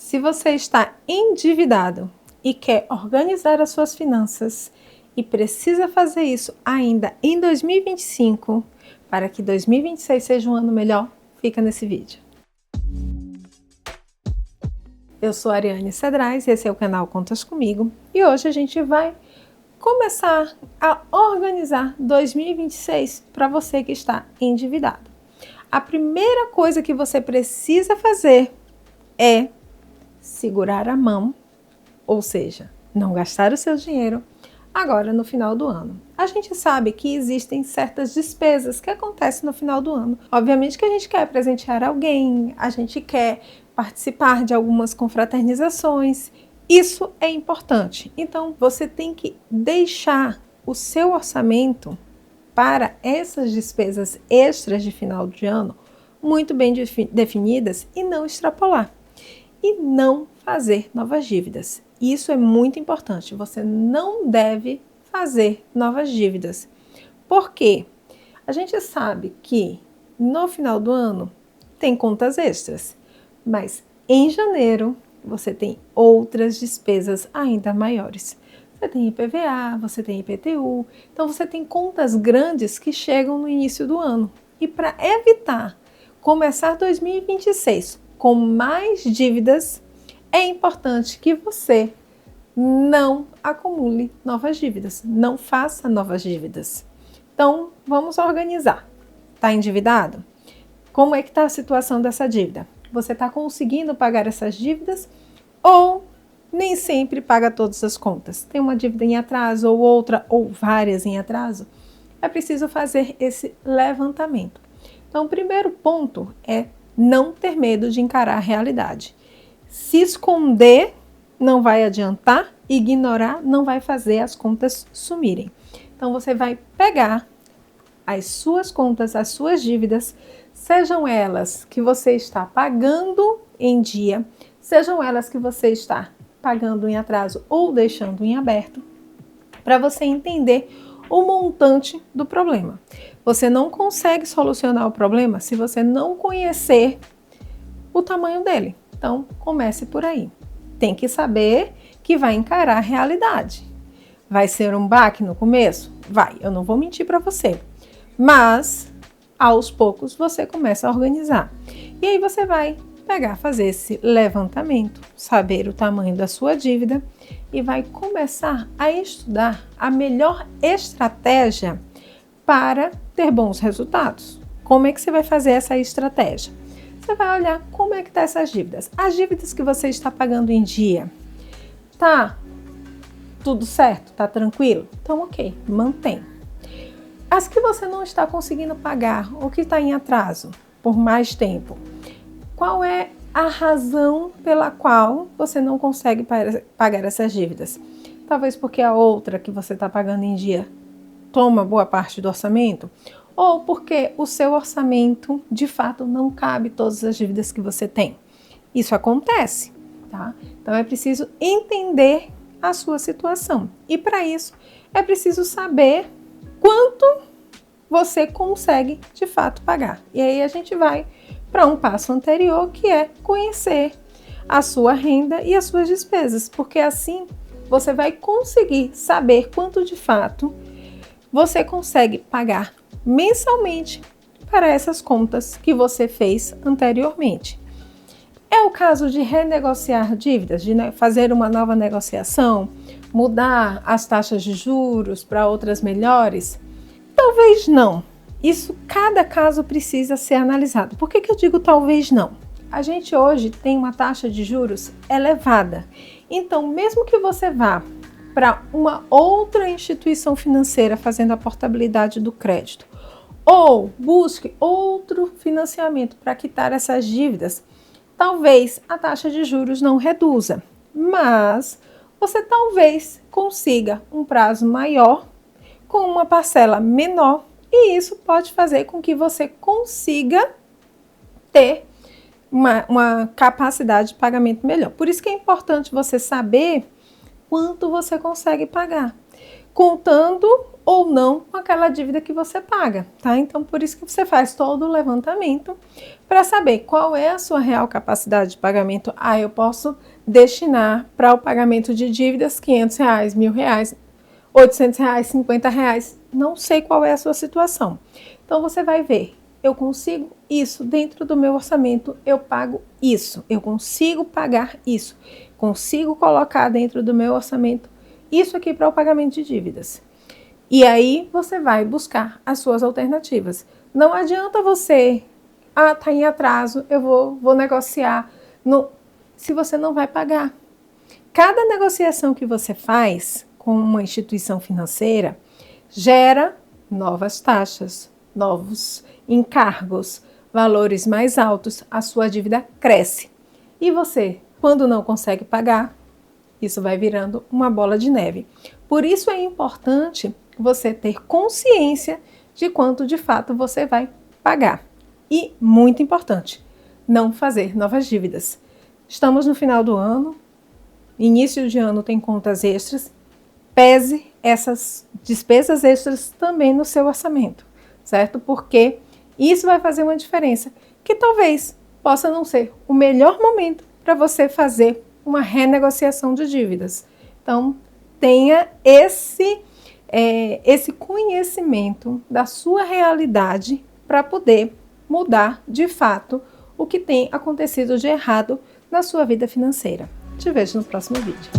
Se você está endividado e quer organizar as suas finanças e precisa fazer isso ainda em 2025, para que 2026 seja um ano melhor, fica nesse vídeo. Eu sou a Ariane Cedrais, esse é o canal Contas Comigo e hoje a gente vai começar a organizar 2026 para você que está endividado. A primeira coisa que você precisa fazer é segurar a mão, ou seja, não gastar o seu dinheiro agora no final do ano. A gente sabe que existem certas despesas que acontecem no final do ano. Obviamente que a gente quer presentear alguém, a gente quer participar de algumas confraternizações. Isso é importante. Então, você tem que deixar o seu orçamento para essas despesas extras de final de ano muito bem definidas e não extrapolar. E não fazer novas dívidas. Isso é muito importante. Você não deve fazer novas dívidas. Por quê? A gente sabe que no final do ano tem contas extras, mas em janeiro você tem outras despesas ainda maiores. Você tem IPVA, você tem IPTU, então você tem contas grandes que chegam no início do ano. E para evitar começar 2026 com mais dívidas, é importante que você não acumule novas dívidas, não faça novas dívidas. Então, vamos organizar. Está endividado? Como é que está a situação dessa dívida? Você está conseguindo pagar essas dívidas ou nem sempre paga todas as contas? Tem uma dívida em atraso ou outra ou várias em atraso? É preciso fazer esse levantamento. Então, o primeiro ponto é não ter medo de encarar a realidade. Se esconder não vai adiantar, ignorar não vai fazer as contas sumirem. Então, você vai pegar as suas contas, as suas dívidas, sejam elas que você está pagando em dia, sejam elas que você está pagando em atraso ou deixando em aberto, para você entender o montante do problema. Você não consegue solucionar o problema se você não conhecer o tamanho dele. Então, comece por aí. Tem que saber que vai encarar a realidade. Vai ser um baque no começo? Vai, eu não vou mentir para você. Mas, aos poucos, você começa a organizar. E aí você vai fazer esse levantamento, saber o tamanho da sua dívida e vai começar a estudar a melhor estratégia para ter bons resultados. Como é que você vai fazer essa estratégia? Você vai olhar como é que estão essas dívidas. As dívidas que você está pagando em dia, tá tudo certo? Tá tranquilo? Então, ok, mantém. As que você não está conseguindo pagar ou que está em atraso por mais tempo, qual é a razão pela qual você não consegue pagar essas dívidas? Talvez porque a outra que você está pagando em dia toma boa parte do orçamento? Ou porque o seu orçamento, de fato, não cabe todas as dívidas que você tem. Isso acontece, tá? Então, é preciso entender a sua situação. E, para isso, é preciso saber quanto você consegue, de fato, pagar. E aí, a gente vai para um passo anterior, que é conhecer a sua renda e as suas despesas. Porque, assim, você vai conseguir saber quanto, de fato, você consegue pagar mensalmente para essas contas que você fez anteriormente. É o caso de renegociar dívidas, de fazer uma nova negociação, mudar as taxas de juros para outras melhores? Talvez não. Isso, cada caso precisa ser analisado. Por que eu digo talvez não? A gente hoje tem uma taxa de juros elevada. Então, mesmo que você vá para uma outra instituição financeira fazendo a portabilidade do crédito, ou busque outro financiamento para quitar essas dívidas, talvez a taxa de juros não reduza, mas você talvez consiga um prazo maior com uma parcela menor e isso pode fazer com que você consiga ter uma capacidade de pagamento melhor. Por isso que é importante você saber quanto você consegue pagar, contando ou não com aquela dívida que você paga, tá? Então, por isso que você faz todo o levantamento para saber qual é a sua real capacidade de pagamento. Ah, eu posso destinar para o pagamento de dívidas R$500, R$1.000, R$800, R$50. Não sei qual é a sua situação. Então, você vai ver, eu consigo isso dentro do meu orçamento, eu pago isso, eu consigo pagar isso, consigo colocar dentro do meu orçamento isso aqui para o pagamento de dívidas. E aí você vai buscar as suas alternativas. Não adianta você, tá em atraso, eu vou negociar, se você não vai pagar. Cada negociação que você faz com uma instituição financeira gera novas taxas, novos encargos, valores mais altos, a sua dívida cresce. E você, quando não consegue pagar, isso vai virando uma bola de neve. Por isso é importante você ter consciência de quanto de fato você vai pagar. E, muito importante, não fazer novas dívidas. Estamos no final do ano, início de ano tem contas extras, pese essas despesas extras também no seu orçamento, certo? Porque isso vai fazer uma diferença, que talvez possa não ser o melhor momento para você fazer uma renegociação de dívidas. Então, tenha esse conhecimento da sua realidade para poder mudar de fato o que tem acontecido de errado na sua vida financeira. Te vejo no próximo vídeo.